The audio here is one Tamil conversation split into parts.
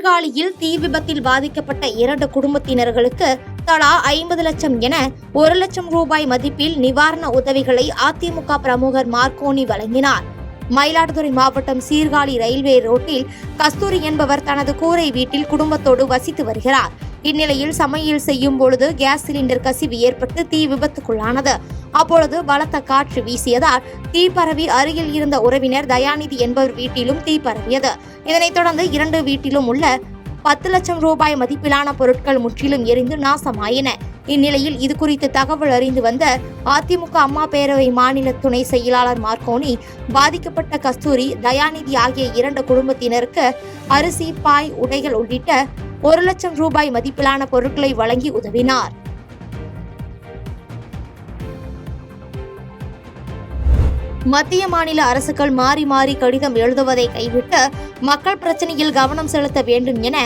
சீர்காழியில் தீ விபத்தில் பாதிக்கப்பட்ட 2 குடும்பத்தினர்களுக்கு தலா 50 லட்சம் என 1 லட்சம் ரூபாய் மதிப்பில் நிவாரண உதவிகளை அதிமுக பிரமுகர் மார்க்கோனி வழங்கினார். மயிலாடுதுறை மாவட்டம் சீர்காழி ரயில்வே ரோட்டில் கஸ்தூரி என்பவர் தனது கூரை வீட்டில் குடும்பத்தோடு வசித்து வருகிறார். இந்நிலையில் சமையல் செய்யும் பொழுது கேஸ் சிலிண்டர் கசிவு ஏற்பட்டு தீ விபத்துக்குள்ளானது. அப்பொழுது பலத்த காற்று வீசியதால் தீ பரவி அருகில் இருந்த உறவினர் தயாநிதி என்பவர் வீட்டிலும் தீ பரவியது. இதனைத் தொடர்ந்து 2 வீட்டிலும் உள்ள 10 லட்சம் ரூபாய் மதிப்பிலான பொருட்கள் முற்றிலும் எரிந்து நாசமாயின. இந்நிலையில் இதுகுறித்து தகவல் அறிந்து வந்த அதிமுக அம்மா பேரவை மாநில துணை செயலாளர் மார்க்கோனி பாதிக்கப்பட்ட கஸ்தூரி, தயாநிதி ஆகிய 2 குடும்பத்தினருக்கு அரிசி, பாய், உடைகள் உள்ளிட்ட 1 லட்சம் ரூபாய் மதிப்பிலான பொருட்களை வழங்கி உதவினார். மத்திய மாநில அரசுகள் மாறி மாறி கடிதம் எழுதுவதை கைவிட்டு மக்கள் பிரச்சனையில் கவனம் செலுத்த வேண்டும் என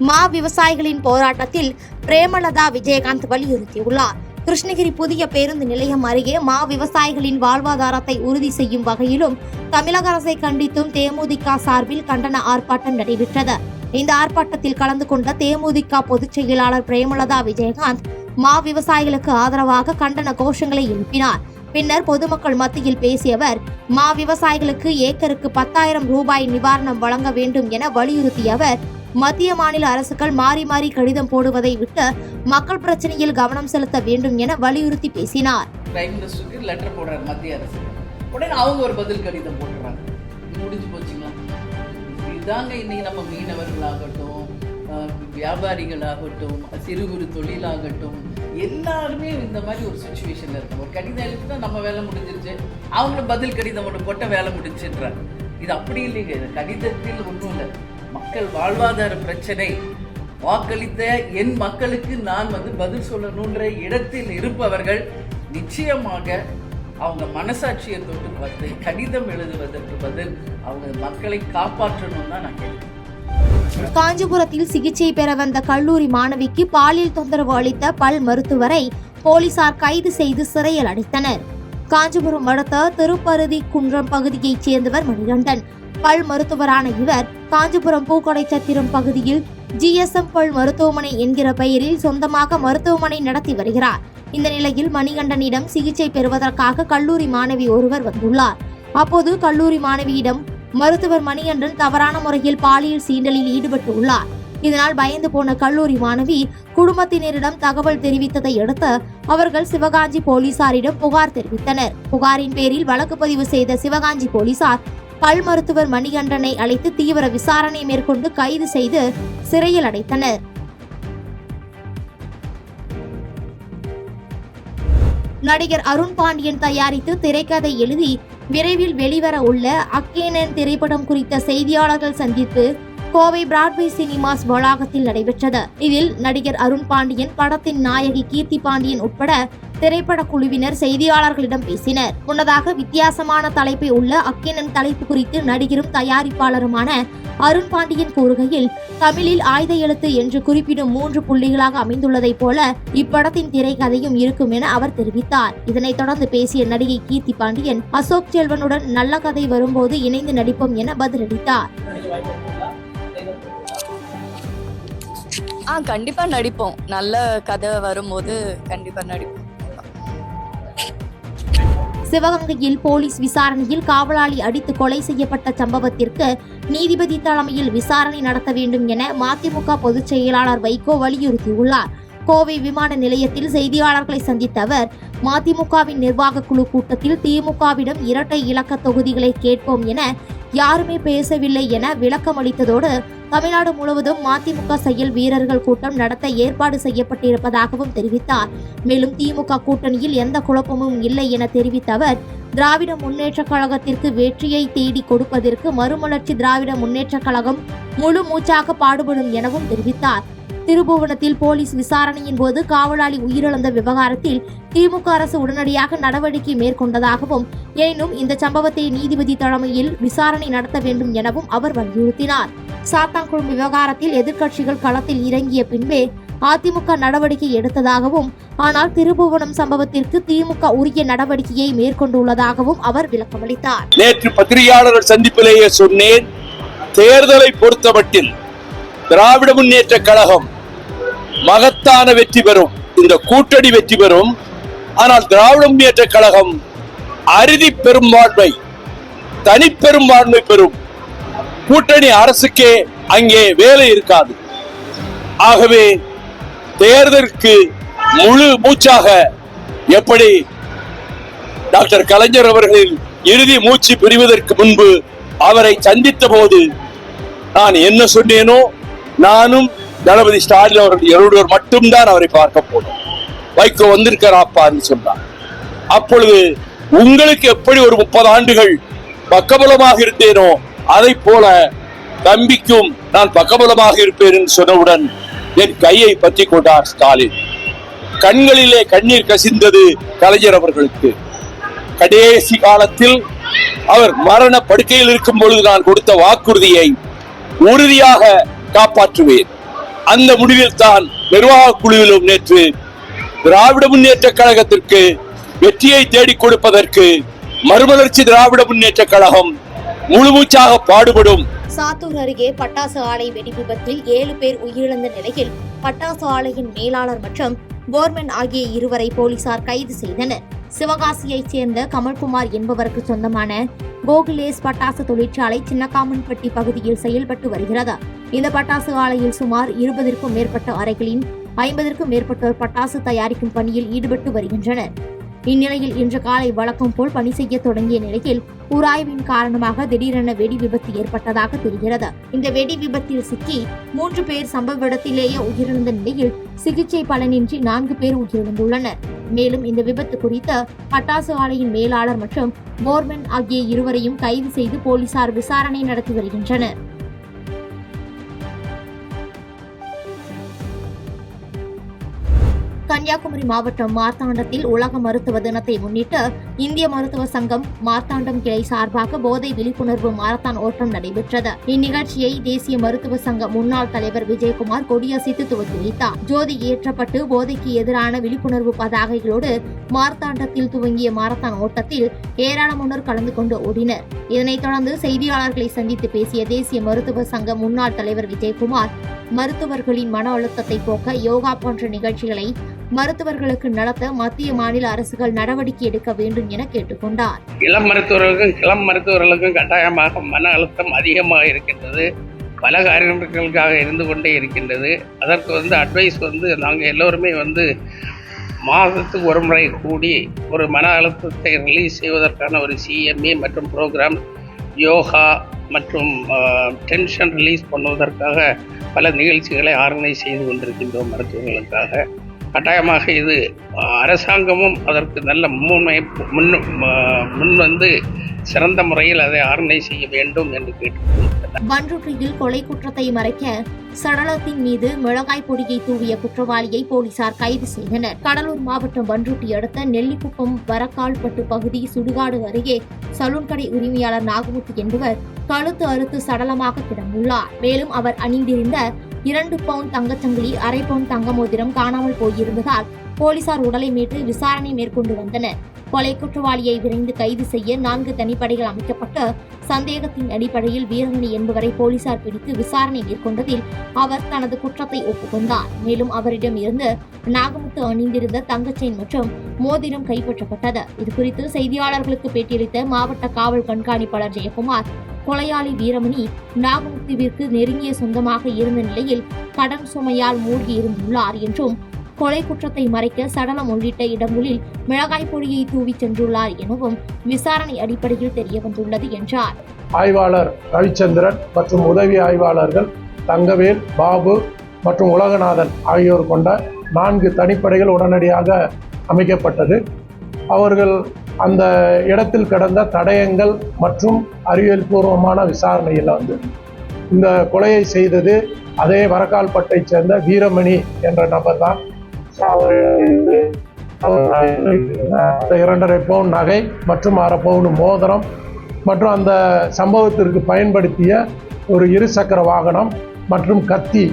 மா விவசாயிகளின் போராட்டத்தில் பிரேமலதா விஜயகாந்த் வலியுறுத்தியுள்ளார். கிருஷ்ணகிரி புதிய பேருந்து நிலையம் அருகே மா விவசாயிகளின் வாழ்வாதாரத்தை உறுதி செய்யும் வகையிலும் தமிழக அரசை கண்டித்தும் தேமுதிக சார்பில் கண்டன ஆர்ப்பாட்டம் நடைபெற்றது. இந்த ஆர்ப்பாட்டத்தில் கலந்து கொண்ட தேமுதிக பொதுச் செயலாளர் பிரேமலதா விஜயகாந்த் மா விவசாயிகளுக்கு ஆதரவாக கண்டன கோஷங்களை எழுப்பினார். பின்னர் பொதுமக்கள் மத்தியில் பேசிய அவர், மா விவசாயிகளுக்கு ஏக்கருக்கு 10,000 ரூபாய் நிவாரணம் வழங்க வேண்டும் என வலியுறுத்திய அவர், மத்திய மாநில அரசுகள் மாறி மாறி கடிதம் போடுவதை விட்டு மக்கள் பிரச்சனையில் கவனம் செலுத்த வேண்டும் என வலியுறுத்தி பேசினார். பிரைம் மினிஸ்டருக்கு லெட்டர் போடுறாரு மத்திய அரசு, உடனே அவங்க ஒரு பதில் கடிதம் போட்டுறாங்க. முடிஞ்சு போச்சுங்களா? இதாங்க இன்னைக்கு நம்ம மீனவர்களாகட்டும், வியாபாரிகளாகட்டும், சிறு குறு தொழிலாகட்டும், எல்லாருமே இந்த மாதிரி ஒரு சுச்சுவேஷன்ல இருக்கும். ஒரு கடிதம் எழுதினா நம்ம வேலை முடிஞ்சிருச்சு, அவங்கள பதில் கடிதம் ஒன்று போட்ட வேலை முடிஞ்சுன்றாங்க. இது அப்படி இல்லைங்க. இது கடிதத்தில் ஒன்றும் இல்லை. மக்கள் வாழ்வாதார பிரச்சனை, வாக்களித்த என் மக்களுக்கு நான் பதில் சொல்லணுன்ற இடத்தில் இருப்பவர்கள் நிச்சயமாக அவங்க மனசாட்சியை தொட்டு பார்த்து கடிதம் எழுதுவதற்கு பதில் அவங்க மக்களை காப்பாற்றணும் தான் நான் கேட்கிறேன். காஞ்சிபுரத்தில் சிகிச்சை பெற வந்த கல்லூரி மாணவிக்கு பாலியல் தொந்தரவு அளித்த பல் மருத்துவரை போலீசார் கைது செய்து சிறையில் அடைத்தனர். காஞ்சிபுரம் அடுத்த திருப்பருதி குன்றம் பகுதியைச் சேர்ந்தவர் மணிகண்டன். பல் மருத்துவரான இவர் காஞ்சிபுரம் பூக்கடை சத்திரம் பகுதியில் GSM பல் மருத்துவமனை என்கிற பெயரில் சொந்தமாக மருத்துவமனை நடத்தி வருகிறார். இந்த நிலையில் மணிகண்டனிடம் சிகிச்சை பெறுவதற்காக கல்லூரி மாணவி ஒருவர் வந்துள்ளார். அப்போது கல்லூரி மாணவியிடம் மருத்துவர் மணிகண்டன் தவறான முறையில் பாலியல் சீண்டலில் ஈடுபட்டு உள்ளார். இதனால் பயந்து போன கல்லூரி மாணவி குடும்பத்தினரிடம் தகவல் தெரிவித்ததை அடுத்து அவர்கள் சிவகாஞ்சி போலீசாரிடம் புகார் தெரிவித்தனர். புகாரின் பேரில் வழக்கு பதிவு செய்த சிவகாஞ்சி போலீசார் பல் மருத்துவர் மணிகண்டனை அழைத்து தீவிர விசாரணை மேற்கொண்டு கைது செய்து சிறையில் அடைத்தனர். நடிகர் அருண் பாண்டியன் தயாரித்து திரைக்கதை எழுதி விரைவில் வெளிவர உள்ள அக்கேனன் திரைப்படம் குறித்த செய்தியாளர்கள் சந்திப்பு கோவை பிராட்வே சினிமாஸ் வளாகத்தில் நடைபெற்றது. இதில் நடிகர் அருண் பாண்டியன், படத்தின் நாயகி கீர்த்தி பாண்டியன் உட்பட திரைப்பட குழுவினர் செய்தியாளர்களிடம் பேசினர். முன்னதாக வித்தியாசமான தலைப்பை உள்ள அக்கேனன் தலைப்பு குறித்து நடிகரும் தயாரிப்பாளருமான அருண் பாண்டியன் கூறுகையில், தமிழில் ஆயுத எழுத்து என்று குறிப்பிடும் 3 புள்ளிகளாக அமைந்துள்ளதைப் போல இப்படத்தின் திரைக்கதையும் இருக்கும் என அவர் தெரிவித்தார். இதனைத் தொடர்ந்து பேசிய நடிகை கீர்த்தி பாண்டியன், அசோக் செல்வனுடன் நல்ல கதை வரும்போது இணைந்து நடிப்போம் என பதிலளித்தார். கண்டிப்பா நடிப்போம். நல்ல கதை வரும்போது கண்டிப்பா நடிப்போம். சிவகங்கையில் போலீஸ் விசாரணையில் காவலாளி அடித்து கொலை செய்யப்பட்ட சம்பவத்திற்கு நீதிபதி தலைமையில் விசாரணை நடத்த வேண்டும் என மதிமுக பொதுச் செயலாளர் வைகோ வலியுறுத்தியுள்ளார். கோவை விமான நிலையத்தில் செய்தியாளர்களை சந்தித்த அவர், மதிமுகவின் நிர்வாக குழு கூட்டத்தில் திமுகவிடம் 2 இலக்க தொகுதிகளை கேட்போம் என யாருமே பேசவில்லை என விளக்கம் அளித்ததோடு, தமிழ்நாடு முழுவதும் மதிமுக செயல் வீரர்கள் கூட்டம் நடத்த ஏற்பாடு செய்யப்பட்டிருப்பதாகவும் தெரிவித்தார். மேலும் திமுக கூட்டணியில் எந்த குழப்பமும் இல்லை என தெரிவித்த அவர், திராவிட முன்னேற்ற கழகத்திற்கு வெற்றியை தேடி கொடுப்பதற்கு மறுமலர்ச்சி திராவிட முன்னேற்ற கழகம் முழு மூச்சாக பாடுபடும் எனவும் தெரிவித்தார். திருபுவனத்தில் போலீஸ் விசாரணையின் போது காவலாளி உயிரிழந்த விவகாரத்தில் திமுக அரசு உடனடியாக நடவடிக்கை மேற்கொண்டதாகவும், எனினும் இந்த சம்பவத்தை நீதிபதி தலைமையில் விசாரணை நடத்த வேண்டும் எனவும் அவர் வலியுறுத்தினார். சாத்தான்குளம் விவகாரத்தில் எதிர்க்கட்சிகள் களத்தில் இறங்கிய பின்பே அதிமுக நடவடிக்கை எடுத்ததாகவும், ஆனால் திருபுவனம் சம்பவத்திற்கு திமுக உரிய நடவடிக்கையை மேற்கொண்டுள்ளதாகவும் அவர் விளக்கமளித்தார். நேற்று பத்திரிகையாளர்கள் சந்திப்பிலேயே சொன்னேன், தேர்தலை பொறுத்தமட்டில் திராவிட முன்னேற்ற கழகம் மகத்தான வெற்றி பெறும், இந்த கூட்டணி வெற்றி பெறும். ஆனால் திராவிட முன்னேற்ற கழகம் அறுதி பெரும்பான்மை, தனிப்பெரும்பான்மை பெறும். கூட்டணி அரசுக்கே அங்கே வேலை இருக்காது. ஆகவே தேர்தலுக்கு முழு மூச்சாக எப்படி டாக்டர் கலைஞர் அவர்களின் இறுதி மூச்சு பிரிவதற்கு முன்பு அவரை சந்தித்த போது நான் என்ன சொன்னேனோ, நானும் தளபதி ஸ்டாலின் அவர்கள் இருவர் மட்டும்தான் அவரை பார்க்க போனோம். வைகோ வந்திருக்கிறாப்பான்னு சொன்னார். அப்பொழுது உங்களுக்கு எப்படி ஒரு 30 ஆண்டுகள் பக்கபலமாக இருந்தேனோ அதை போல தம்பிக்கும் நான் பக்கபலமாக இருப்பேன் என்று சொன்னவுடன் என் கையை பற்றி கொண்டார் ஸ்டாலின். கண்களிலே கண்ணீர் கசிந்தது கலைஞர் அவர்களுக்கு. கடைசி காலத்தில் அவர் மரண படுக்கையில் இருக்கும் பொழுது நான் கொடுத்த வாக்குறுதியை உறுதியாக காப்பாற்றுவேன். அந்த முடிவில் தான் நிர்வாக குழுவிலும் நேற்று திராவிட முன்னேற்ற கழகத்திற்கு வெற்றியை தேடிக் கொடுப்பதற்கு மறுமலர்ச்சி திராவிட முன்னேற்ற கழகம் முழுமூச்சாக பாடுபடும். சாத்தூர் அருகே பட்டாசு ஆலை வெடி விபத்தில் 7 பேர் உயிரிழந்த நிலையில் பட்டாசு ஆலையின் மேலாளர் மற்றும் போர்மேன் ஆகிய இருவரை போலீசார் கைது செய்தனர். சிவகாசியைச் சேர்ந்த கமல்குமார் என்பவருக்கு சொந்தமான கோகுலேஸ் பட்டாசு தொழிற்சாலை சின்னக்காமன்பட்டி பகுதியில் செயல்பட்டு வருகிறது. இந்த பட்டாசு ஆலையில் சுமார் 20க்கும் மேற்பட்ட அறைகளின் 50க்கும் மேற்பட்டோர் பட்டாசு தயாரிக்கும் பணியில் ஈடுபட்டு வருகின்றனர். இந்நிலையில் இன்று காலை வழக்கம் போல் பணி செய்ய தொடங்கிய நிலையில் உராய்வின் காரணமாக திடீரென வெடி விபத்து ஏற்பட்டதாக தெரிகிறது. இந்த வெடி விபத்தில் சிக்கி 3 பேர் சம்பவ இடத்திலேயே உயிரிழந்த நிலையில் சிகிச்சை பலனின்றி 4 பேர் உயிரிழந்துள்ளனர். மேலும் இந்த விபத்து குறித்து பட்டாசு ஆலையின் மேலாளர் மற்றும் போர்மேன் ஆகிய இருவரையும் கைது செய்து போலீசார் விசாரணை நடத்தி வருகின்றனர். கன்னியாகுமரி மாவட்டம் மார்த்தாண்டத்தில் உலக மருத்துவ தினத்தை முன்னிட்டு இந்திய மருத்துவ சங்கம் மார்த்தாண்டம் கிளை சார்பாக போதை விழிப்புணர்வு மாரத்தான் ஓட்டம் நடைபெற்றது. இந்நிகழ்ச்சியை தேசிய மருத்துவ சங்க முன்னாள் தலைவர் விஜயகுமார் கொடியசைத்து துவக்கி வைத்தார். ஜோதி ஏற்றப்பட்டு போதைக்கு எதிரான விழிப்புணர்வு பதாகைகளோடு மார்த்தாண்டத்தில் துவங்கிய மாரத்தான் ஓட்டத்தில் ஏராளமானோர் கலந்து கொண்டு ஓடினர். இதனைத் தொடர்ந்து செய்தியாளர்களை சந்தித்து பேசிய தேசிய மருத்துவ சங்க முன்னாள் தலைவர் விஜயகுமார், மருத்துவர்களின் மன அழுத்தத்தை போக்க யோகா போன்ற நிகழ்ச்சிகளை மருத்துவர்களுக்கு நடத்த மத்திய மாநில அரசுகள் நடவடிக்கை எடுக்க வேண்டும் என கேட்டுக்கொண்டார். இளம் மருத்துவர்களுக்கும் கட்டாயமாக மன அழுத்தம் அதிகமாக இருக்கின்றது. பல காரணங்களுக்காக இருந்து கொண்டே இருக்கின்றது. அதற்கு அட்வைஸ் நாங்கள் எல்லோருமே மாதத்துக்கு ஒரு முறை கூடி ஒரு மன அழுத்தத்தை ரிலீஸ் செய்வதற்கான ஒரு CMA மற்றும் ப்ரோக்ராம், யோகா மற்றும் டென்ஷன் ரிலீஸ் பண்ணுவதற்காக பல நிகழ்ச்சிகளை ஆர்கனைஸ் செய்து கொண்டிருக்கின்றோம் மருத்துவர்களுக்காக. கட்டாயமாக இது அரசாங்கமும் அதற்கு நல்ல முன் சிறந்த முறையில் அதை ஆர்கனைஸ் செய்ய வேண்டும் என்று கேட்டுக்கொள்கிறேன். பண்ருட்டியில் கொலை குற்றத்தை மறைக்க சடலத்தின் மீது மிளகாய் பொடியை தூவிய குற்றவாளியை போலீசார் கைது செய்தனர். கடலூர் மாவட்டம் பண்ருட்டி அடுத்த நெல்லிக்குப்பம் வரக்கால்பட்டு பகுதி சுடுகாடு அருகே சலூன் கடை உரிமையாளர் நாகமுத்து என்பவர் கழுத்து அறுத்து சடலமாக கிடந்துள்ளார். மேலும் அவர் அணிந்திருந்த 2 பவுண்ட் தங்கச்சங்கிலி, 1/2 பவுண்ட் தங்க மோதிரம் காணாமல் போயிருந்ததால் போலீசார் உடலை மீட்டு விசாரணை மேற்கொண்டு வந்தனர். கொலை குற்றவாளியை விரைந்து கைது செய்ய 4 தனிப்படைகள் அமைக்கப்பட்டு சந்தேகத்தின் அடிப்படையில் வீரமணி என்பவரை போலீசார் பிடித்து விசாரணை மேற்கொண்டதில் அவர் தனது குற்றத்தை ஒப்புக்கொண்டார். மேலும் அவரிடம் இருந்து நாகமுத்து அணிந்திருந்த தங்கச்செயின் மற்றும் மோதிரம் கைப்பற்றப்பட்டது. இதுகுறித்து செய்தியாளர்களுக்கு பேட்டியளித்த மாவட்ட காவல் கண்காணிப்பாளர் ஜெயக்குமார், கொலையாளி வீரமணி நாகமுத்துவிற்கு நெருங்கிய சொந்தமாக இருந்த நிலையில் கடன் சுமையால் மூழ்கி இருந்துள்ளார் என்றும், கொலை குற்றத்தை மறைக்க சடலம் உள்ளிட்ட இடங்களில் மிளகாய் பொடியை தூவி சென்றுள்ளார் எனவும் விசாரணை அடிப்படையில் தெரியவந்துள்ளது என்றார். ஆய்வாளர் ரவிச்சந்திரன் மற்றும் உதவி ஆய்வாளர்கள் தங்கவேல், பாபு மற்றும் உலகநாதன் ஆகியோர் கொண்ட 4 தனிப்படைகள் உடனடியாக அமைக்கப்பட்டது. அவர்கள் அந்த இடத்தில் கடந்த தடயங்கள் மற்றும் அறிவியல் பூர்வமான விசாரணையில் இந்த கொலையை செய்தது அதே வரக்கால்பட்டை சேர்ந்த வீரமணி என்ற நபர் தான். 2.5 பவுன் நகை மற்றும் 1/2 பவுன் மோதிரம் மற்றும் அந்த சம்பவத்திற்கு பயன்படுத்திய ஒரு 2 சக்கர வாகனம் மற்றும் கத்தி,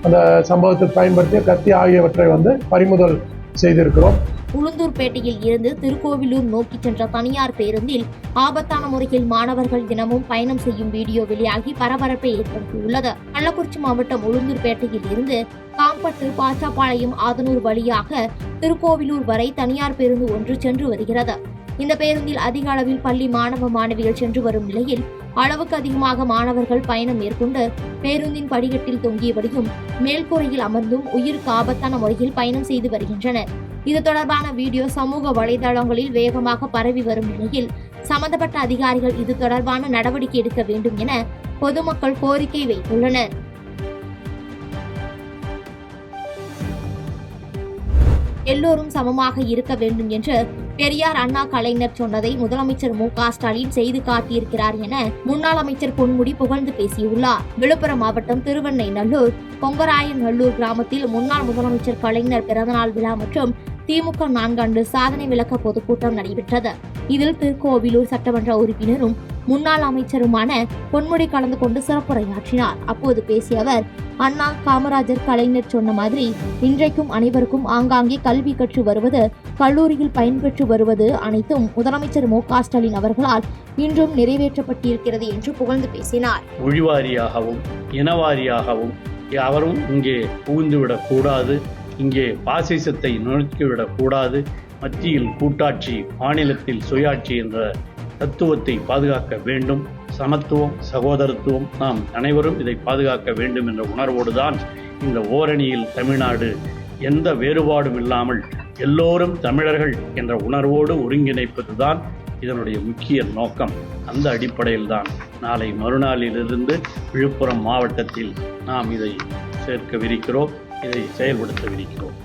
அந்த சம்பவத்துக்கு பயன்படுத்திய கத்தி ஆகியவற்றை பறிமுதல் செய்திருக்கிறோம். உளுந்தூர்பேட்டையில் இருந்து திருக்கோவிலூர் நோக்கி சென்ற தனியார் பேருந்தில் ஆபத்தான முறையில் மாணவர்கள் தினமும் பயணம் செய்யும் வீடியோ வெளியாகி பரபரப்பை ஏற்படுத்தியுள்ளது. கள்ளக்குறிச்சி மாவட்டம் உளுந்தூர்பேட்டையில் இருந்து காம்பட்டு, பாச்சாப்பாளையம், ஆதனூர் வழியாக திருக்கோவிலூர் வரை தனியார் பேருந்து ஒன்று சென்று வருகிறது. இந்த பேருந்தில் அதிக அளவில் பள்ளி மாணவ மாணவிகள் சென்று வரும் நிலையில் அளவுக்கு அதிகமாக மாணவர்கள் பயணம் மேற்கொண்டு பேருந்தின் படிக்கட்டில் தொங்கியபடியும் மேல்கூரையில் அமர்ந்தும் உயிருக்கு ஆபத்தான முறையில் பயணம் செய்து வருகின்றனர். இது தொடர்பான வீடியோ சமூக வலைதளங்களில் வேகமாக பரவி வரும் நிலையில் சம்பந்தப்பட்ட அதிகாரிகள் இது தொடர்பான நடவடிக்கை எடுக்க வேண்டும் என பொதுமக்கள் கோரிக்கை வைத்துள்ளனர். எல்லோரும் சமமாக இருக்க வேண்டும் என்று பெரியார் அண்ணா கலைஞர் சொன்னதை முதலமைச்சர் மு.க.ஸ்டாலின் செய்து காட்டியிருக்கிறார் என முன்னாள் அமைச்சர் பொன்முடி புகழ்ந்து பேசியுள்ளார். விழுப்புரம் மாவட்டம் திருவெண்ணெய்நல்லூர் கொங்கராயநல்லூர் கிராமத்தில் முன்னாள் முதலமைச்சர் கலைஞர் பிறந்தநாள் விழா மற்றும் திமுக 4 ஆண்டு சாதனை விளக்க பொதுக்கூட்டம் நடைபெற்றது. இதில் திருக்கோவிலூர் சட்டமன்ற உறுப்பினரும் முன்னாள் அமைச்சருமான பொன்முடி கலந்து கொண்டு சிறப்புரையாற்றினார். அப்போது பேசிய அவர், அண்ணா, காமராஜர், கலைஞர் சொன்ன மாதிரி இன்றைக்கும் அனைவருக்கும் ஆங்காங்கே கல்வி கற்று வருவது, கல்லூரியில் பயன்பெற்று வருவது அனைத்தும் முதலமைச்சர் மு.க.ஸ்டாலின் அவர்களால் இன்றும் நிறைவேற்றப்பட்டிருக்கிறது என்று புகழ்ந்து பேசினார். மொழிவாரியாகவும் இனவாரியாகவும் அவரும் இங்கே புகுந்துவிடக் கூடாது, இங்கே பாசிசத்தை நுழைத்துவிடக் கூடாது, மத்தியில் கூட்டாட்சி, மாநிலத்தில் சுயாட்சி என்ற தத்துவத்தை பாதுகாக்க வேண்டும். சமத்துவம், சகோதரத்துவம், நாம் அனைவரும் இதை பாதுகாக்க வேண்டும் என்ற உணர்வோடுதான் இந்த ஓரணியில் தமிழ்நாடு எந்த வேறுபாடும் இல்லாமல் எல்லோரும் தமிழர்கள் என்ற உணர்வோடு ஒருங்கிணைப்பதுதான் இதனுடைய முக்கிய நோக்கம். அந்த அடிப்படையில்தான் நாளை மறுநாளிலிருந்து விழுப்புரம் மாவட்டத்தில் நாம் இதை சேர்க்கவிருக்கிறோம், இதை செயல்படுத்தவிருக்கிறோம்.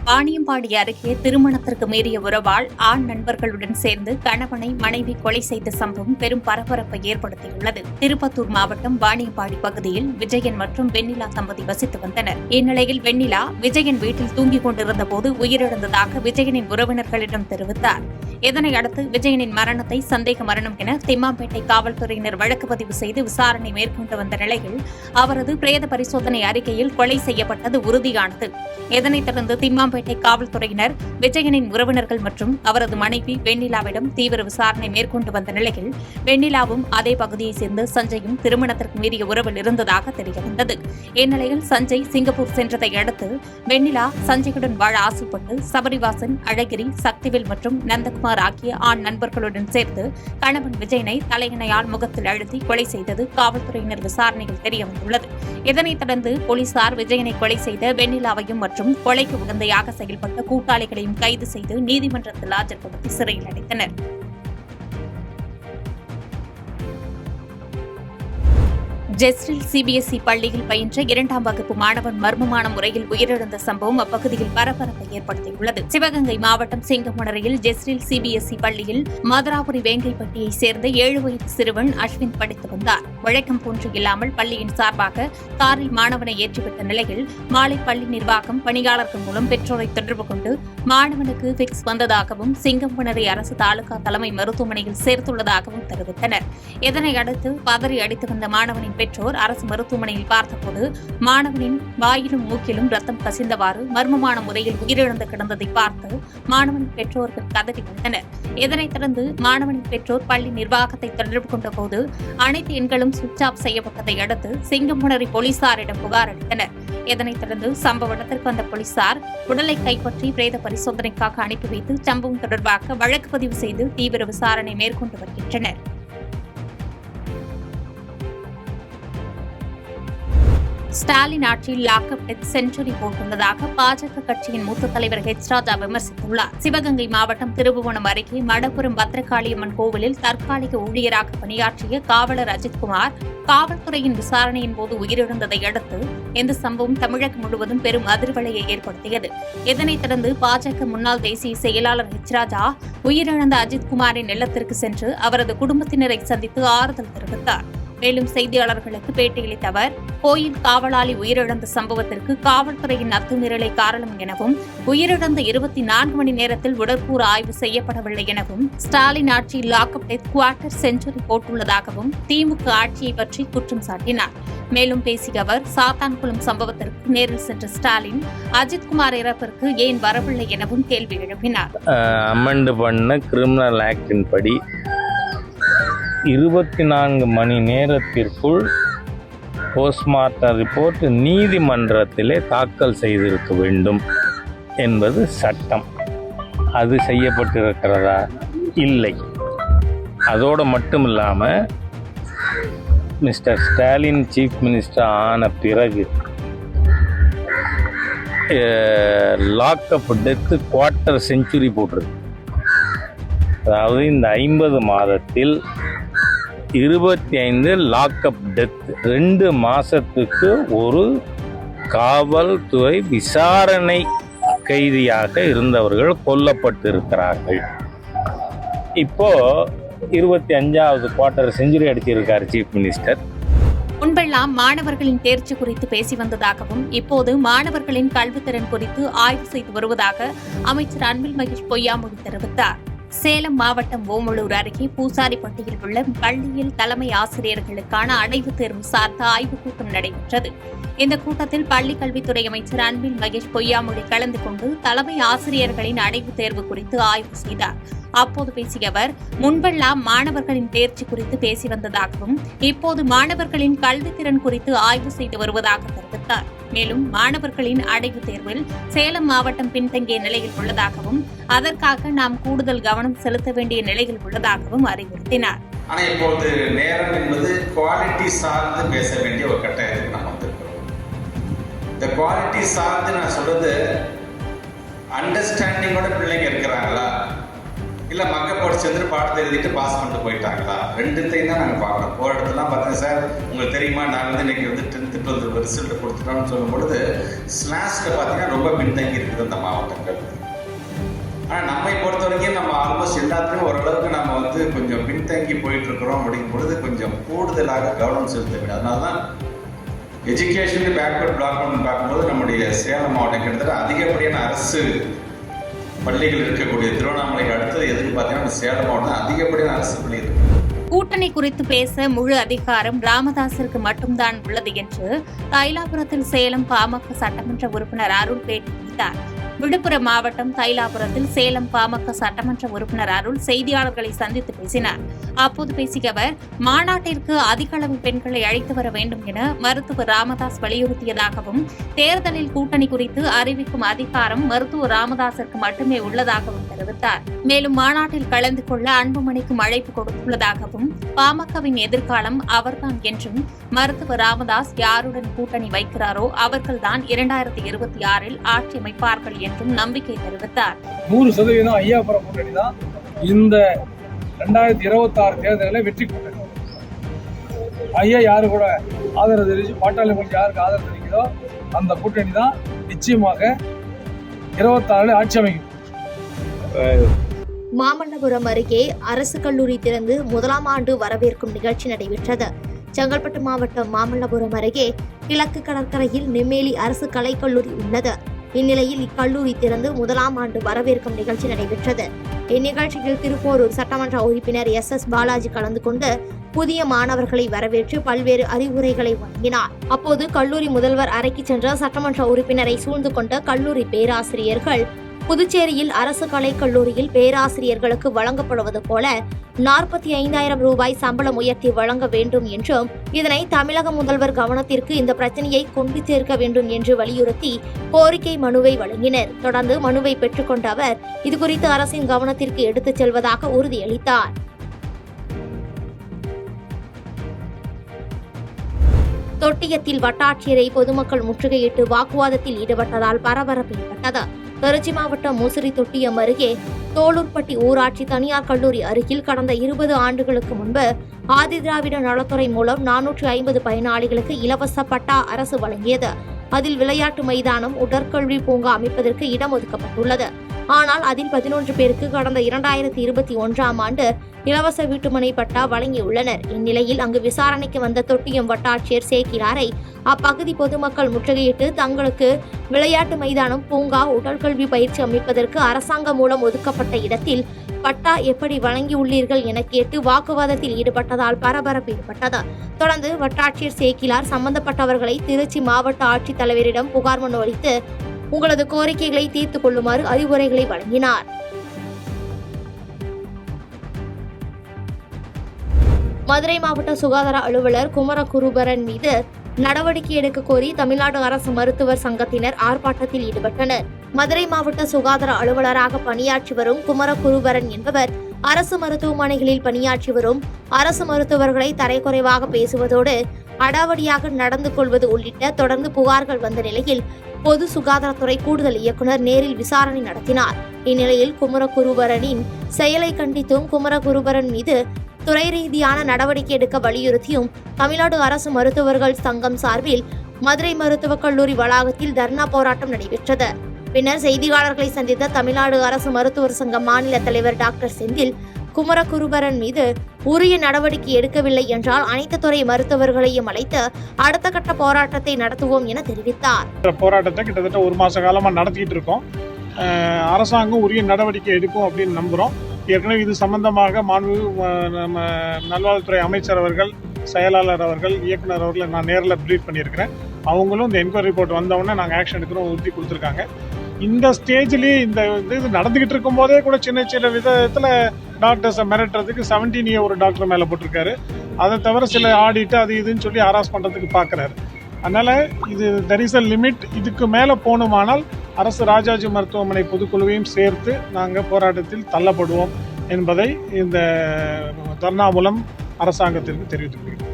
வாணியம்பாடி அருகே திருமணத்திற்கு மீறிய உறவால் ஆண் நண்பர்களுடன் சேர்ந்து கணவனை மனைவி கொலை செய்த சம்பவம் பெரும் பரபரப்பை ஏற்படுத்தியுள்ளது. திருப்பத்தூர் மாவட்டம் வாணியம்பாடி பகுதியில் விஜயன் மற்றும் வெண்ணிலா தம்பதி வசித்து வந்தனர். இந்நிலையில் வெண்ணிலா விஜயன் வீட்டில் தூங்கிக் கொண்டிருந்த போது உயிரிழந்ததாக விஜயனின் உறவினர்களிடம் தெரிவித்தார். இதனை அடுத்து விஜயனின் மரணத்தை சந்தேக மரணம் என திம்மாம்பேட்டை காவல்துறையினர் வழக்கு பதிவு செய்து விசாரணை மேற்கொண்டு வந்த நிலையில் அவரது பிரேத பரிசோதனை அறிக்கையில் கொலை செய்யப்பட்டது உறுதியானது. இதனைத் தொடர்ந்து திம்மாம்பேட்டை காவல்துறையினர் விஜயனின் உறவினர்கள் மற்றும் அவரது மனைவி வெண்ணிலாவிடம் தீவிர விசாரணை மேற்கொண்டு வந்த நிலையில் வெண்ணிலாவும் அதே பகுதியைச் சேர்ந்த சஞ்சயும் திருமணத்திற்கு மீறிய உறவில் இருந்ததாக தெரியவந்தது. இந்நிலையில் சஞ்சய் சிங்கப்பூர் சென்றதை அடுத்து வெண்ணிலா சஞ்சயுடன் வாழ ஆசைப்பட்டு சபரிவாசன், அழகிரி, சக்திவேல் மற்றும் நந்தகுமார் ஆகிய ஆண் நண்பர்களுடன் சேர்த்து கணவன் விஜயனை தலையணையால் முகத்தில் அழுத்தி கொலை செய்தது காவல்துறையினர் விசாரணையில் தெரியவந்துள்ளது. இதனைத் தொடர்ந்து போலீசார் விஜயனை கொலை செய்த வெண்ணிலாவையும் மற்றும் கொலைக்கு உடந்தையாக செயல்பட்ட கூட்டாளிகளையும் கைது செய்து நீதிமன்றத்தில் ஆஜர்படுத்தி சிறையில் அடைத்தனர். ஜெஸ்ரில் சிபிஎஸ்இ பள்ளியில் பயின்ற 2ஆம் வகுப்பு மாணவன் மர்மமான முறையில் உயிரிழந்த சம்பவம் அப்பகுதியில் பரபரப்பை ஏற்படுத்தியுள்ளது. சிவகங்கை மாவட்டம் சிங்கமுனரையில் ஜெஸ்ரில் சிபிஎஸ்இ பள்ளியில் மதுராபுரி வேங்கைப்பட்டியைச் சேர்ந்த 7 வயது சிறுவன் அஸ்வின் படித்து வந்தார். வழக்கம் போன்று இல்லாமல் பள்ளியின் சார்பாக காரில் மாணவனை ஏற்றிவிட்ட நிலையில் மாலை பள்ளி நிர்வாகம் பணியாளர்கள் மூலம் பெற்றோரை தொடர்பு கொண்டு மாணவனுக்கு பிக்ஸ் வந்ததாகவும் சிங்கமுனரை அரசு தாலுகா தலைமை மருத்துவமனையில் சேர்த்துள்ளதாகவும் தெரிவித்தனர். இதனை அடுத்து பதறி அடித்து வந்த மாணவனின் பெற்றோர் அரசு மருத்துவமனையில் பார்த்தபோது மாணவனின் வாயிலும் மூக்கிலும் ரத்தம் கசிந்தவாறு மர்மமான முறையில் உயிரிழந்து கிடந்ததை பார்த்து மாணவனின் பெற்றோர்கள் கதறி வந்தனர். இதனைத் தொடர்ந்து மாணவனின் பெற்றோர் பள்ளி நிர்வாகத்தை தொடர்பு கொண்ட போது அனைத்து எண்களும் சுவிட்ச் ஆஃப் செய்யப்பட்டதை அடுத்து சிங்கமுனரி போலீசாரிடம் புகார் அளித்தனர். இதனைத் தொடர்ந்து சம்பவ இடத்திற்கு வந்த போலீசார் உடலை கைப்பற்றி பிரேத பரிசோதனைக்காக அனுப்பி வைத்து சம்பவம் தொடர்பாக வழக்கு பதிவு செய்து தீவிர விசாரணை மேற்கொண்டு வருகின்றனர். ஸ்டாலின் ஆட்சியில் லாக்அப் டெத் செஞ்சுரி போட்டுள்ளதாக பாஜக கட்சியின் மூத்த தலைவர் ஹெச் ராஜா விமர்சித்துள்ளார். சிவகங்கை மாவட்டம் திருபுவனம் அருகே மடப்புரம் பத்ரகாளியம்மன் கோவிலில் தற்காலிக ஊழியராக பணியாற்றிய காவலர் அஜித்குமார் காவல்துறையின் விசாரணையின் போது உயிரிழந்ததை அடுத்து இந்த சம்பவம் தமிழகம் முழுவதும் பெரும் அதிர்வலையை ஏற்படுத்தியது. இதனைத் தொடர்ந்து பாஜக முன்னாள் தேசிய செயலாளர் ஹெச் ராஜா உயிரிழந்த அஜித்குமாரின் இல்லத்திற்கு சென்று அவரது குடும்பத்தினரை சந்தித்து ஆறுதல் தெரிவித்தார். மேலும் செய்தியாளர்களுக்கு பேட்டியளித்த அவர், கோயில் காவலாளி உயிரிழந்த சம்பவத்திற்கு காவல்துறையின் அத்துமீறலை காரணம் எனவும், உயிரிழந்த 24 மணி நேரத்தில் உடற்கூறு ஆய்வு செய்யப்படவில்லை எனவும், ஸ்டாலின் ஆட்சியில் லாக்அப் டெத் குவார்ட்டர் செஞ்சுரி போட்டுள்ளதாகவும் திமுக ஆட்சியை பற்றி குற்றம் சாட்டினார். மேலும் பேசிய அவர், சாத்தான்குளம் சம்பவத்திற்கு நேரில் சென்ற ஸ்டாலின் அஜித்குமார் இறப்பிற்கு ஏன் வரவில்லை எனவும் கேள்வி எழுப்பினார். அமெண்ட் பண்ண கிரிமினல் ஆக்டின் படி 24 மணி நேரத்திற்குள் போஸ்ட்மார்ட்டம் ரிப்போர்ட் நீதிமன்றத்திலே தாக்கல் செய்திருக்க வேண்டும் என்பது சட்டம். அது செய்யப்பட்டிருக்கிறதா? இல்லை. அதோடு மட்டும் இல்லாமல் மிஸ்டர் ஸ்டாலின் சீஃப் மினிஸ்டர் ஆன பிறகு லாக்அப் டெத்து குவார்ட்டர் செஞ்சுரி போட்டிருக்கு. அதாவது இந்த 50 மாதத்தில் 25 லாக்அப் டெத், 2 மாதத்துக்கு ஒரு காவல்துறை விசாரணை கைதியாக இருந்தவர்கள் கொல்லப்பட்டிருக்கிறார்கள். இப்போ 25வது குவார்ட்டர் செஞ்சுரி அடிச்சிருக்கார் சீஃப் மினிஸ்டர். முன்பெல்லாம் மாணவர்களின் தேர்ச்சி குறித்து பேசி வந்ததாகவும், இப்போது மாணவர்களின் கல்வித்திறன் குறித்து ஆய்வு செய்து வருவதாக அமைச்சர் அன்பில் மகேஷ் பொய்யாமொழி தெரிவித்தார். சேலம் மாவட்டம் ஓமலூர் அருகே பூசாரிப்பட்டியில் உள்ள பள்ளியில் தலைமை ஆசிரியர்களுக்கான அடைவுத் தேர்வு சார்ந்த ஆய்வுக் கூட்டம் நடைபெற்றது. இந்த கூட்டத்தில் பள்ளிக் கல்வித்துறை அமைச்சர் அன்பில் மகேஷ் பொய்யாமொழி கலந்து கொண்டு தலைமை ஆசிரியர்களின் அடைவுத் தேர்வு குறித்து ஆய்வு செய்தார். அப்போது பேசிய அவர், முன்பெல்லாம் மாணவர்களின் தேர்ச்சி குறித்து பேசி வந்ததாகவும், இப்போது மாணவர்களின் கல்வித்திறன் குறித்து ஆய்வு செய்து வருவதாக தெரிவித்தார். மேலும் மாணவர்களின் அடைவுத் தேர்வில் சேலம் மாவட்டம் பின்தங்கிய நிலையில் உள்ளதாகவும், அதற்காக நாம் கூடுதல் கவனம் செலுத்த வேண்டிய நிலையில் உள்ளதாகவும் அறிவுறுத்தினார். ஆனால் இப்போது நேரம் என்பது குவாலிட்டி சார்ந்து பேச வேண்டிய ஒரு கட்டாயத்துக்கு நம்ம வந்திருக்கிறோம். இந்த குவாலிட்டி சார்ந்து நான் சொல்றது, அண்டர்ஸ்டாண்டிங்கோட பிள்ளைங்க இருக்கிறாங்களா, இல்லை மக்கள் போட்டு சேர்ந்து பாடத்தை எழுதிட்டு பாஸ் பண்ணிட்டு போயிட்டாங்களா, ரெண்டுத்தையும் தான் நாங்கள் பார்க்கணும். போகிற இடத்துலாம் பார்த்தீங்கன்னா, சார் உங்களுக்கு தெரியுமா, நாங்கள் வந்து இன்றைக்கி வந்து 10th 12th ரிசல்ட் கொடுத்துட்டோம்னு சொல்லும் பொழுது ஸ்லாஷில் பார்த்தீங்கன்னா ரொம்ப பின்தங்கி இருக்குது அந்த மாவட்டங்கள். ஆனால் நம்மை பொறுத்த வரைக்கும் நம்ம ஆல்மோஸ்ட் எல்லாத்துலேயும் ஓரளவுக்கு நம்ம வந்து கொஞ்சம் பின்தங்கி போயிட்டுருக்குறோம். அப்படிங்கும் பொழுது கொஞ்சம் கூடுதலாக கவனம் செலுத்த வேண்டும். அதனால தான் எஜுகேஷனுக்கு பேக்வர்ட் பிளாக் பண்ணி பார்க்கும்போது நம்முடைய சேலம் மாவட்டம் கிட்டத்தட்ட அதிகப்படியான அரசு பள்ளிகள் இருக்கக்கூடிய திருவண்ணாமலைக்கு அடுத்தது எதுக்கு பார்த்தீங்கன்னா சேலம் மாவட்டம் அதிகப்படியான அரசு பள்ளி இருக்கு. கூட்டணி குறித்து பேச முழு அதிகாரம் ராமதாஸிற்கு மட்டும்தான் உள்ளது என்று தைலாபுரத்தில் சேலம் பாமக சட்டமன்ற உறுப்பினர் அருள் பேட்டியளித்தார். விழுப்புரம் மாவட்டம் தைலாபுரத்தில் சேலம் பாமக சட்டமன்ற உறுப்பினர் அருள் செய்தியாளர்களை சந்தித்து பேசினார். அப்போது பேசிய அவர், மாநாட்டிற்கு அதிக அளவு பெண்களை அழைத்து வர வேண்டும் என மருத்துவர் ராமதாஸ் வலியுறுத்தியதாகவும், தேர்தலில் கூட்டணி குறித்து அறிவிக்கும் அதிகாரம் மருத்துவர் ராமதாஸிற்கு மட்டுமே உள்ளதாகவும் தெரிவித்தார். மேலும் மாநாட்டில் கலந்து கொள்ள அன்புமணிக்கும் அழைப்பு கொடுத்துள்ளதாகவும், பாமகவின் எதிர்காலம் அவர்தான் என்றும், மருத்துவர் ராமதாஸ் யாருடன் கூட்டணி வைக்கிறாரோ அவர்கள்தான் 2026 ஆட்சி அமைப்பார்கள் என்றும் நம்பிக்கை தெரிவித்தார். 100% ஐயாபுரம் கூட்டணி தான் இந்த 2026 தேர்தலில் வெற்றி கூட்டணி. ஐயா யாரு கூட ஆதரவு தெரிவிச்சு, பாட்டாளி மக்கள் யாருக்கு ஆதரவு தெரிவிக்கிறதோ அந்த கூட்டணி தான் நிச்சயமாக 26 ஆட்சி அமைக்கும். மாமல்லபுரம் அருகே அரசு கல்லூரி திறந்து 1ஆம் ஆண்டு வரவேற்கும் நிகழ்ச்சி நடைபெற்றது. செங்கல்பட்டு மாவட்டம் மாமல்லபுரம் அருகே கிழக்கு கடற்கரையில் நெம்மேலி அரசு கலைக்கல்லூரி உள்ளது. இந்நிலையில் இக்கல்லூரி திறந்து 1ஆம் ஆண்டு வரவேற்கும் நிகழ்ச்சி நடைபெற்றது. இந்நிகழ்ச்சியில் திருப்போரூர் சட்டமன்ற உறுப்பினர் SS பாலாஜி கலந்து கொண்டு புதிய மாணவர்களை வரவேற்று பல்வேறு அறிவுரைகளை வழங்கினார். அப்போது கல்லூரி முதல்வர் அறைக்கு சென்ற சட்டமன்ற உறுப்பினரை சூழ்ந்து கொண்ட கல்லூரி பேராசிரியர்கள், புதுச்சேரியில் அரசு கலைக்கல்லூரியில் பேராசிரியர்களுக்கு வழங்கப்படுவது போல 45,000 ரூபாய் சம்பளம் உயர்த்தி வழங்க வேண்டும் என்றும், இதனை தமிழக முதல்வர் கவனத்திற்கு இந்த பிரச்சனையை கொண்டு சேர்க்க வேண்டும் என்று வலியுறுத்தி கோரிக்கை மனுவை வழங்கினர். தொடர்ந்து மனுவை பெற்றுக்கொண்ட அவர் இதுகுறித்து அரசின் கவனத்திற்கு எடுத்துச் செல்வதாக உறுதியளித்தார். தொட்டியத்தில் வட்டாட்சியரை பொதுமக்கள் முற்றுகையிட்டு வாக்குவாதத்தில் ஈடுபட்டதால் பரபரப்பு ஏற்பட்டது. திருச்சி மாவட்டம் முசிறி தொட்டியம் அருகே தோளூர்பட்டி ஊராட்சி தனியார் கல்லூரி அருகில் கடந்த 20 ஆண்டுகளுக்கு முன்பு ஆதிதிராவிட நலத்துறை மூலம் 450 பயனாளிகளுக்கு இலவச பட்டா அரசு வழங்கியது. அதில் விளையாட்டு மைதானம், உடற்கல்வி பூங்கா அமைப்பதற்கு இடம் ஒதுக்கப்பட்டுள்ளது. ஆனால் அதில் 11 பேருக்கு கடந்த 2021ஆம் ஆண்டு இலவச வீட்டுமனை பட்டா வழங்கியுள்ளனர். இந்நிலையில் அங்கு விசாரணைக்கு வந்த தொட்டியம் வட்டாட்சியர் சேக்கிலாரை அப்பகுதி பொதுமக்கள் முற்றுகையிட்டு தங்களுக்கு விளையாட்டு மைதானம், பூங்கா, உடற்கல்வி பயிற்சி அமைப்பதற்கு அரசாங்கம் மூலம் ஒதுக்கப்பட்ட இடத்தில் பட்டா எப்படி வழங்கியுள்ளீர்கள் என கேட்டு வாக்குவாதத்தில் ஈடுபட்டதால் பரபரப்பு ஏற்பட்டது. தொடர்ந்து வட்டாட்சியர் சேக்கிலார் சம்பந்தப்பட்டவர்களை திருச்சி மாவட்ட ஆட்சித்தலைவரிடம் புகார் மனு அளித்து உங்களது கோரிக்கைகளை தீர்த்துக் கொள்ளுமாறு அறிவுரைகளை வழங்கினார். மதுரை மாவட்ட சுகாதார அலுவலர் குமரகுருபரன் மீது நடவடிக்கை எடுக்க கோரி தமிழ்நாடு அரசு மருத்துவர் சங்கத்தினர் ஆர்ப்பாட்டத்தில் ஈடுபட்டனர். மதுரை மாவட்ட சுகாதார அலுவலராக பணியாற்றி வரும் குமரகுருபரன் என்பவர் அரசு மருத்துவமனைகளில் பணியாற்றி வரும் அரசு மருத்துவர்களை தரைக்குறைவாக பேசுவதோடு அடாவடியாக நடந்து கொள்வது உள்ளிட்ட தொடர்ந்து புகார்கள் வந்த நிலையில் பொது சுகாதாரத்துறை கூடுதல் இயக்குநர் நேரில் விசாரணை நடத்தினார். இந்நிலையில் குமரகுருபரனின் செயலை கண்டித்தும் குமரகுருபரன் மீது துறை ரீதியான நடவடிக்கை எடுக்க வலியுறுத்தியும் தமிழ்நாடு அரசு மருத்துவர்கள் சங்கம் சார்பில் மதுரை மருத்துவக் கல்லூரி வளாகத்தில் தர்ணா போராட்டம் நடைபெற்றது. பின்னர் செய்தியாளர்களை சந்தித்த தமிழ்நாடு அரசு மருத்துவர் சங்க மாநில தலைவர் டாக்டர் செந்தில், குமரகுருபரன் மீது உரிய நடவடிக்கை எடுக்கவில்லை என்றால் அனைத்து துறை மருத்துவர்களையும் அழைத்து அடுத்த கட்ட போராட்டத்தை நடத்துவோம் என தெரிவித்தார். போராட்டத்தை கிட்டத்தட்ட 1 மாச காலமா நடத்திட்டு இருக்கோம். அரசாங்கம் உரிய நடவடிக்கை எடுக்கும் அப்படின்னு நம்புறோம். ஏற்கனவே இது சம்பந்தமாக நம்ம நல்வாழ்வுத்துறை அமைச்சர் அவர்கள், செயலாளர் அவர்கள், இயக்குனர் அவர்களை நான் நேரில் ப்ரீஃப் பண்ணியிருக்கிறேன். அவங்களும் இந்த என்கொயரி ரிப்போர்ட் வந்தவுடனே நாங்கள் ஆக்ஷன் எடுக்கிறோம் உறுதி கொடுத்துருக்காங்க. இந்த ஸ்டேஜ்லேயே இந்த இது நடந்துக்கிட்டு இருக்கும் போதே கூட சின்ன சின்ன விதத்தில் டாக்டர்ஸை மிரட்டுறதுக்கு 17A ஒரு டாக்டர் மேலே போட்டிருக்காரு. அதை தவிர சில ஆடிட்டு அது இதுன்னு சொல்லி ஹராஸ் பண்ணுறதுக்கு பார்க்குறாரு. அதனால் இது தெர் இஸ் அ லிமிட். இதுக்கு மேலே போகணுமானால் அரசு ராஜாஜி மருத்துவமனை பொதுக்குழுவையும் சேர்த்து நாங்கள் போராட்டத்தில் தள்ளப்படுவோம் என்பதை இந்த தர்ணா மூலம் அரசாங்கத்திற்கு தெரிவித்துள்ளோம்.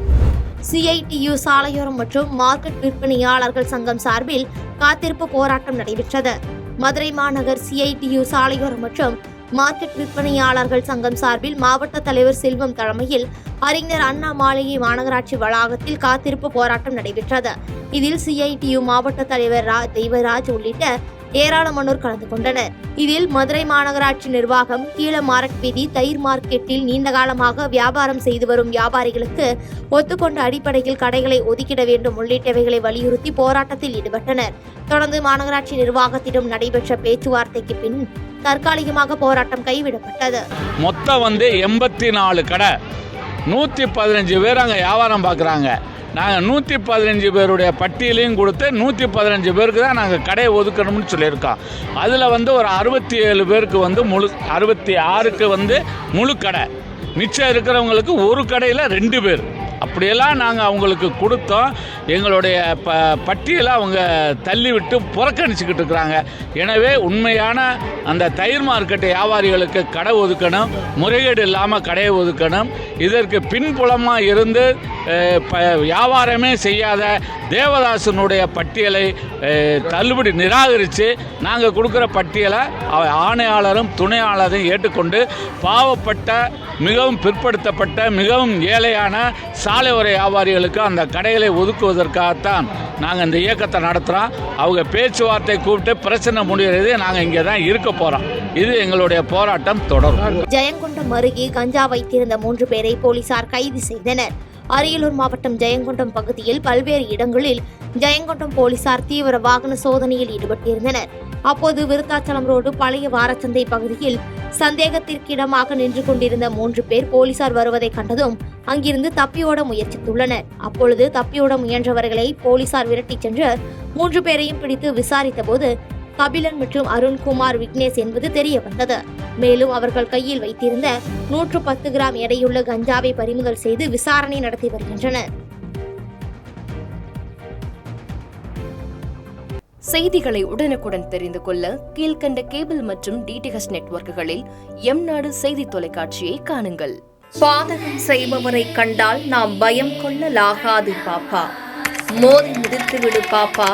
CITU சாலையோரம் மற்றும் மார்க்கெட் விற்பனையாளர்கள் சங்கம் சார்பில் காத்திருப்பு போராட்டம் நடைபெற்றது. மதுரை மாநகர் CITU சாலையோரம் மற்றும் மார்க்கெட் விற்பனையாளர்கள் சங்கம் சார்பில் மாவட்ட தலைவர் செல்வம் தலைமையில் அறிஞர் அண்ணா மாளிகை மாநகராட்சி வளாகத்தில் காத்திருப்பு போராட்டம் நடைபெற்றது. இதில் CITU மாவட்ட தலைவர் தெய்வராஜ் உள்ளிட்ட ஏராளமானோர் கலந்து கொண்டனர். இதில் மதுரை மாநகராட்சி நிர்வாகம் கீழ மார்க்கெட் வீதி தயிர் மார்க்கெட்டில் நீண்ட காலமாக வியாபாரம் செய்து வரும் வியாபாரிகளுக்கு ஒத்துக்கொண்ட அடிப்படையில் கடைகளை ஒதுக்கிட வேண்டும் உள்ளிட்டவைகளை வலியுறுத்தி போராட்டத்தில் ஈடுபட்டனர். தொடர்ந்து மாநகராட்சி நிர்வாகத்திடம் நடைபெற்ற பேச்சுவார்த்தைக்கு பின் தற்காலிகமாக போராட்டம் கைவிடப்பட்டது. மொத்தம் 84 கடை, 115 பேர் அங்கே வியாபாரம் பார்க்குறாங்க. நாங்கள் 115 பேருடைய பட்டியலையும் கொடுத்து 115 பேருக்கு தான் நாங்கள் கடையை ஒதுக்கணும்னு சொல்லியிருக்கோம். அதில் ஒரு 67 பேருக்கு 66க்கு முழு கடை, மிச்சம் இருக்கிறவங்களுக்கு ஒரு கடையில் 2 பேர், அப்படியெல்லாம் நாங்கள் அவங்களுக்கு கொடுத்தோம். எங்களுடைய பட்டியலை அவங்க தள்ளிவிட்டு புறக்கணிச்சுக்கிட்டு இருக்கிறாங்க. எனவே உண்மையான அந்த தயிர் மார்க்கெட்டு வியாபாரிகளுக்கு கடை ஒதுக்கணும், முறைகேடு இல்லாமல் கடையை ஒதுக்கணும். இதற்கு பின்புலமாக இருந்து வியாபாரமே செய்யாத தேவதாசனுடைய பட்டியலை தள்ளுபடி நிராகரித்து நாங்கள் கொடுக்குற பட்டியலை ஆணையாளரும் துணையாளரும் ஏற்றுக்கொண்டு பாவப்பட்ட, மிகவும் பிற்படுத்தப்பட்ட, மிகவும் ஏழையான சாலையோர வியாபாரிகளுக்கு அந்த கடைகளை ஒதுக்குவதற்காகத்தான் நாங்கள் இந்த இயக்கத்தை நடத்துகிறோம். அவங்க பேச்சுவார்த்தை கூப்பிட்டு பிரச்சனை முடிகிறது. நாங்கள் இங்கே தான் இருக்க போகிறோம். இது எங்களுடைய போராட்டம் தொடரும். ஜெயங்கொண்டம் அருகே கஞ்சா வைத்திருந்த 3 பேரை போலீசார் கைது செய்தனர். அரியலூர் மாவட்டம் ஜெயங்கொண்டம் பகுதியில் பல்வேறு இடங்களில் ஜெயங்கொண்டம் போலீசார் தீவிர வாகன சோதனையில் ஈடுபட்டிருந்தனர். அப்போது விருத்தாச்சலம் ரோடு பழைய வாரச்சந்தை பகுதியில் சந்தேகத்திற்கிடமாக நின்று கொண்டிருந்த 3 பேர் போலீசார் வருவதை கண்டதும் அங்கிருந்து தப்பியோட முயற்சித்துள்ளனர். அப்பொழுது தப்பியோட முயன்றவர்களை போலீசார் விரட்டிச் சென்று 3 பேரையும் பிடித்து விசாரித்த போது கபிலன் மற்றும் அருண்குமார் விக்னேஷ் என்பது தெரிய வந்தது. மேலும் அவர்கள் கையில் வைத்திருந்த 110 கிராம் எடையுள்ள கஞ்சாவை பறிமுதல் செய்து விசாரணை நடத்தி வருகின்றனர். செய்திகளை உடனுக்குடன் தெரிந்து கொள்ள கீழ்கண்ட கேபிள் மற்றும் DTH நெட்வொர்க்குகளில் எம்நாடு செய்தி தொலைக்காட்சியை காணுங்கள். பாதகம் செய்பவரை கண்டால் நாம் பயம் கொள்ளலாகாது பாப்பா. மோதி மிதித்துவிடு பாப்பா,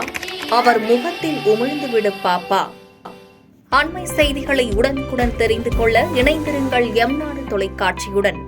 அவர் முகத்தில் உமிழ்ந்துவிடு பாப்பா. அண்மை செய்திகளை உடனுக்குடன் தெரிந்து கொள்ள இணைந்திருங்கள் எம்நாடு தொலைக்காட்சியுடன்.